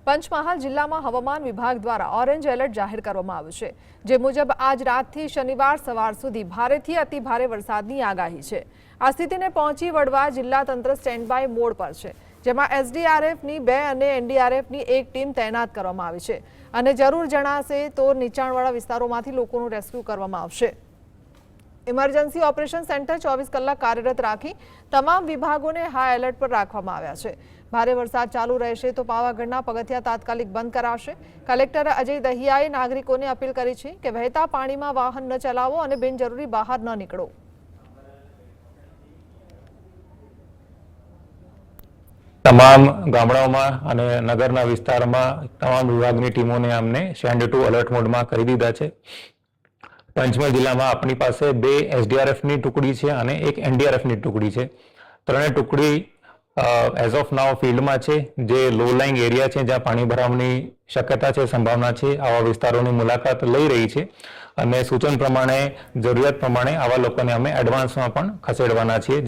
પંચમહાલ જિલ્લામાં હવામાન વિભાગ દ્વારા ઓરેન્જ એલર્ટ જાહેર કરવામાં આવ્યું છે, જે મુજબ આજ રાતથી શનિવાર સવાર સુધી ભારેથી અતિ ભારે વરસાદની આગાહી છે। આ સ્થિતિને પહોંચી વળવા જિલ્લા તંત્ર સ્ટેન્ડ બાય મોડ પર છે, જેમાં એસડીઆરએફની 2 અને એનડીઆરએફની 1 ટીમ તૈનાત કરવામાં આવી છે અને જરૂર જણાશે તો નીચાણવાળા વિસ્તારોમાંથી લોકોનું રેસ્ક્યુ કરવામાં આવશે। ઇમરજન્સી ઓપરેશન સેન્ટર 24 કલાક કાર્યરત રાખી તમામ વિભાગોને હાઈ એલર્ટ પર રાખવામાં આવ્યા છે। ભારે વરસાદ ચાલુ રહેશે તો પાવાગઢના પગથિયા તાત્કાલિક બંધ કરાશે। કલેક્ટર અજય દહિયાએ નાગરિકોને અપીલ કરી છે કે વહેતા પાણીમાં વાહન ન ચલાવો અને બિનજરૂરી બહાર ન નીકળો। તમામ ગામડાઓમાં અને નગરના વિસ્તારમાં તમામ વિભાગની ટીમોને અમને સ્ટેન્ડ 2 એલર્ટ મોડમાં કરી દીધા છે। પંચમહાલ જિલ્લામાં આપણી પાસે 2 એસડીઆરએફની ટુકડી છે અને 1 એનડીઆરએફની ટુકડી છે। ત્રણેય ટુકડી એઝ ઓફ નાઉ ફિલ્ડમાં છે, જે લો લાઇંગ એરિયા છે, જ્યાં પાણી ભરાવાની શક્યતા છે, સંભાવના છે। આવા વિસ્તારોની મુલાકાત લઈ રહી છે અને સૂચન પ્રમાણે જરૂરિયાત પ્રમાણે આવા લોકોને અમે એડવાન્સમાં પણ ખસેડવાના છીએ।